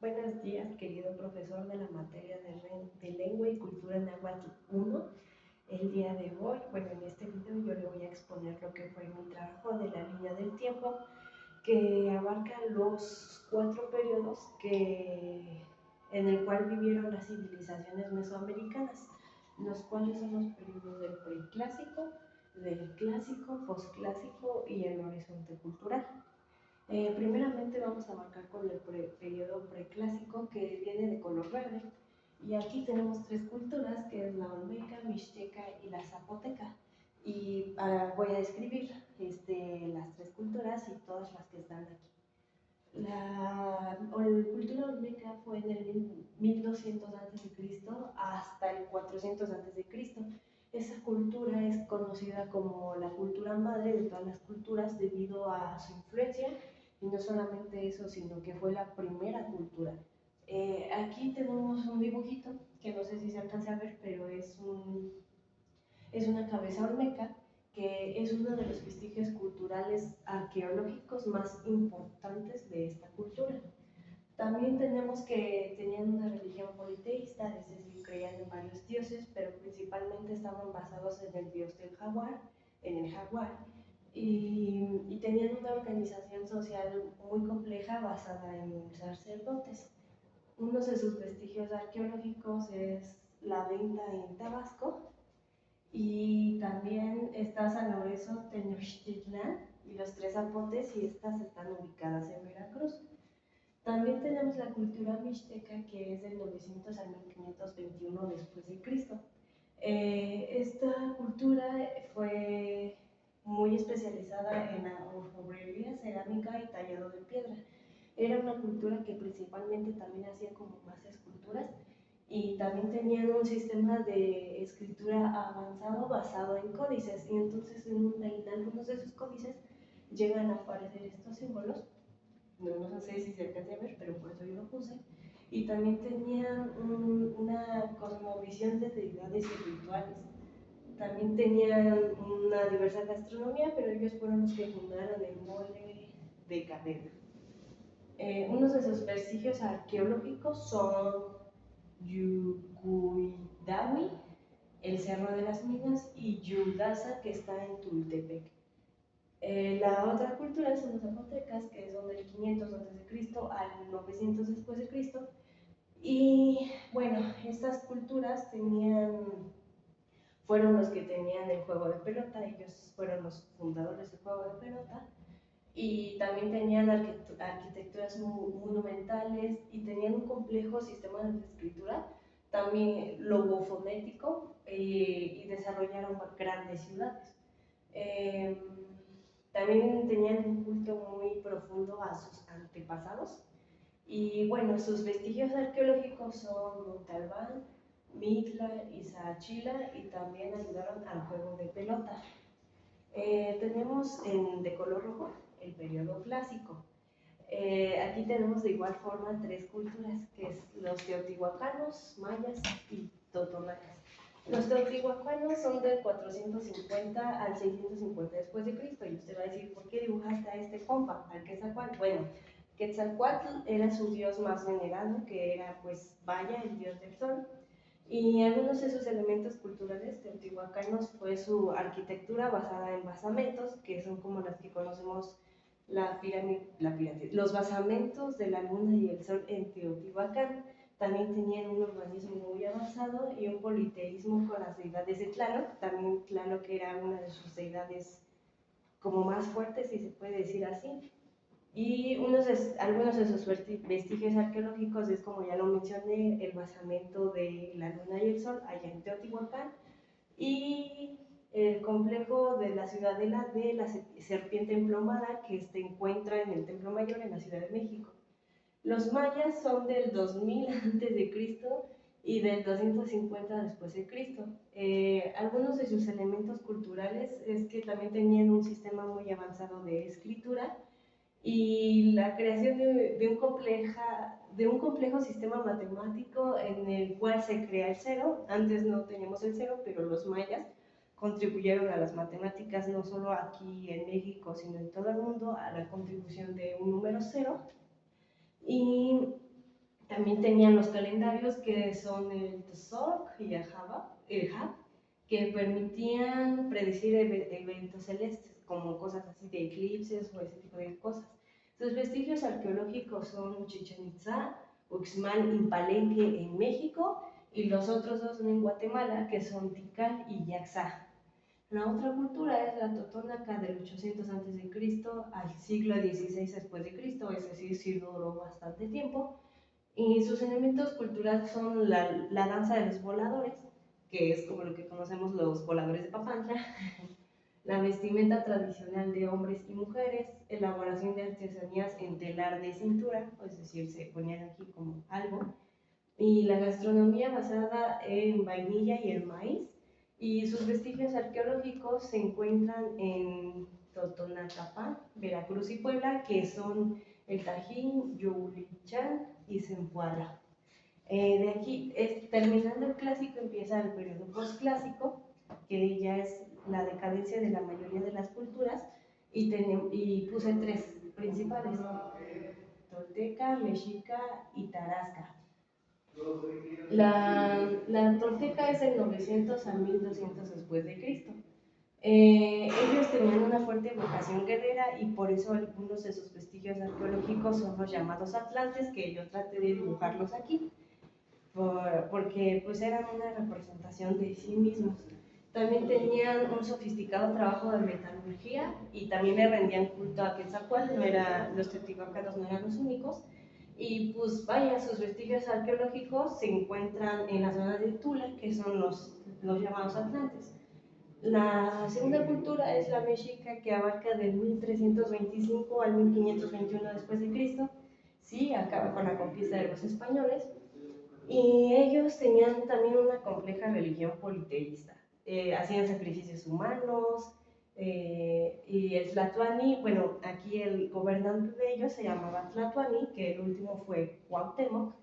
Buenos días, querido profesor de la materia de Lengua y Cultura Náhuatl 1. El día de hoy, en este video yo le voy a exponer lo que fue mi trabajo de la línea del tiempo, que abarca los 4 periodos en el cual vivieron las civilizaciones mesoamericanas, los cuales son los periodos del preclásico, del clásico, posclásico y el horizonte cultural. Primeramente vamos a abarcar con el periodo preclásico, que viene de color verde, y aquí tenemos tres culturas, que es la olmeca, mixteca y la zapoteca, y voy a describir las tres culturas y todas las que están aquí. La cultura olmeca fue en el 1200 a.C. hasta el 400 a.C. Esa cultura es conocida como la cultura madre de todas las culturas debido a su influencia, y no solamente eso, sino que fue la primera cultura. Aquí tenemos un dibujito que no sé si se alcanza a ver, pero es una cabeza olmeca, que es uno de los vestigios culturales arqueológicos más importantes de esta cultura. También tenemos que tenían una religión politeísta, es decir, creían en varios dioses, pero principalmente estaban basados en el dios del jaguar, en el jaguar, y tenían una organización social muy compleja basada en sacerdotes. Uno de sus vestigios arqueológicos es la venta en Tabasco, y también está San Lorenzo, Tenochtitlán y los Tres Zapotes, y estas están ubicadas en Veracruz. También tenemos la cultura mixteca, que es del 900 al 1521 después de Cristo. Esta cultura fue muy especializada en la orfebrería, cerámica y tallado de piedra. Era una cultura que principalmente también hacía como más esculturas, y también tenían un sistema de escritura avanzado basado en códices, y entonces en algunos de sus códices llegan a aparecer estos símbolos. No sé si se alcanza a ver, pero por eso yo lo puse. Y también tenían una cosmovisión de deidades y rituales. También tenían una diversa gastronomía, pero ellos fueron los que fundaron el mole de cadena. Unos de sus vestigios arqueológicos son Yucuidawi, el Cerro de las Minas, y Yudasa, que está en Tultepec. La otra cultura son los zapotecas, que son del 500 a.C. al 900 después de Cristo. Y estas culturas fueron los que tenían el juego de pelota, ellos fueron los fundadores del juego de pelota, y también tenían arquitecturas monumentales, y tenían un complejo sistema de escritura, también logofonético, y desarrollaron grandes ciudades. También tenían un culto muy profundo a sus antepasados. Y sus vestigios arqueológicos son Montalbán, Mitla y Saachila, y también ayudaron al juego de pelota. Tenemos de color rojo el periodo clásico. Aquí tenemos de igual forma tres culturas, que es los teotihuacanos, mayas y totonacas. Los teotihuacanos son del 450 al 650 después de Cristo, y usted va a decir, ¿por qué dibujaste a este compa, al Quetzalcóatl? Bueno, Quetzalcóatl era su dios más venerado, que era pues Vaya, el dios del sol, y algunos de sus elementos culturales teotihuacanos fue su arquitectura basada en basamentos, que son como las que conocemos, los basamentos de la luna y el sol en Teotihuacán. También tenían un urbanismo muy avanzado y un politeísmo con las deidades de Tlaloc. También Tlaloc era una de sus deidades como más fuertes, si se puede decir así. Y algunos de sus vestigios arqueológicos es, como ya lo mencioné, el basamento de la luna y el sol allá en Teotihuacán, y el complejo de la ciudadela de la serpiente emplomada, que se encuentra en el Templo Mayor en la Ciudad de México. Los mayas son del 2000 a.C. y del 250 después de Cristo. Algunos de sus elementos culturales es que también tenían un sistema muy avanzado de escritura, y la creación de un complejo sistema matemático en el cual se crea el cero. Antes no teníamos el cero, pero los mayas contribuyeron a las matemáticas, no solo aquí en México, sino en todo el mundo, a la contribución de un número cero. Y También tenían los calendarios que son el Tzolk'l y el Hab, que permitían predecir eventos celestes, como cosas así de eclipses o ese tipo de cosas. Sus vestigios arqueológicos son Chichén Itzá, Uxmal y Palenque en México, y los otros dos son en Guatemala, que son Tikal y Yaxá. La otra cultura es la totónaca del 800 a.C. al siglo XVI después de Cristo, es decir, sí duró bastante tiempo. Y sus elementos culturales son la danza de los voladores, que es como lo que conocemos los voladores de Papantla, la vestimenta tradicional de hombres y mujeres, elaboración de artesanías en telar de cintura, es decir, se ponían aquí como algo, y la gastronomía basada en vainilla y el maíz, y sus vestigios arqueológicos se encuentran en Totonacapán, Veracruz y Puebla, que son el Tajín, Yulichán y Zempoala. De aquí, terminando el clásico, empieza el periodo postclásico, que ya es la decadencia de la mayoría de las culturas, y puse tres principales: Tolteca, Mexica y Tarasca. La Tolteca es de 900 a 1200 después de Cristo. Ellos tenían una fuerte vocación guerrera y por eso algunos de sus vestigios arqueológicos son los llamados atlantes, que yo traté de dibujarlos aquí, porque pues eran una representación de sí mismos. También tenían un sofisticado trabajo de metalurgia y también le rendían culto a Quetzalcóatl, los teotihuacanos no eran los únicos. Y pues vaya, sus vestigios arqueológicos se encuentran en la zona de Tula, que son los llamados atlantes. La segunda cultura es la mexica, que abarca del 1325 al 1521 después de Cristo. Sí, acaba con la conquista de los españoles. Y ellos tenían también una compleja religión politeísta. Hacían sacrificios humanos, y el Tlatoani, bueno, aquí el gobernante de ellos se llamaba Tlatoani, que el último fue Cuauhtémoc.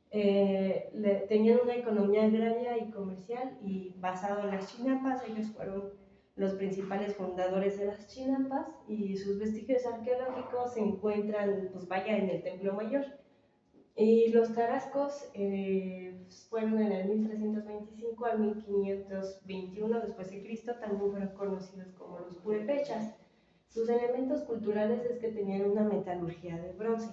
Tenían una economía agraria y comercial y basado en las chinampas. Ellos fueron los principales fundadores de las chinampas y sus vestigios arqueológicos se encuentran, pues vaya, en el Templo Mayor. Y los tarascos fueron en el 1325 al 1521 después de Cristo, también fueron conocidos como los purépechas. Sus elementos culturales es que tenían una metalurgia de bronce.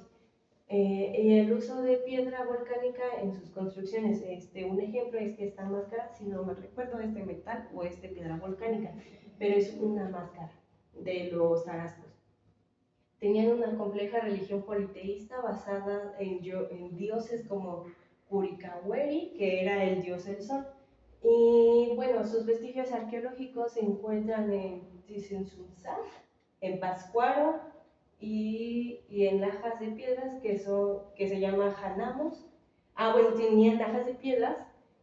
Y el uso de piedra volcánica en sus construcciones. Un ejemplo es que esta máscara, si no me recuerdo, es de metal o es de piedra volcánica, pero es una máscara de los tarascos. Tenían una compleja religión politeísta basada en dioses como Curicahueri, que era el dios del sol. Y bueno, sus vestigios arqueológicos se encuentran en Tizenzunzá, en Pátzcuaro y en lajas de piedras que se llaman janamos. Bueno, tenían lajas de piedras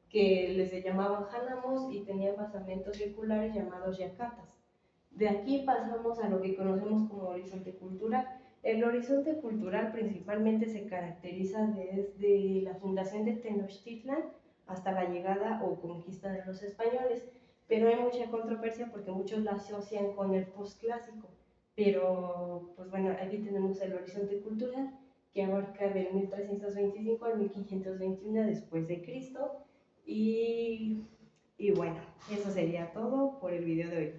que les llamaban janamos y tenían basamentos circulares llamados yacatas. De aquí pasamos a lo que conocemos como horizonte cultural. El horizonte cultural principalmente se caracteriza desde la fundación de Tenochtitlan hasta la llegada o conquista de los españoles, pero hay mucha controversia porque muchos la asocian con el postclásico. Pero, pues bueno, aquí tenemos el horizonte cultural, que abarca del 1325 al 1521 después de Cristo. Y bueno, eso sería todo por el video de hoy.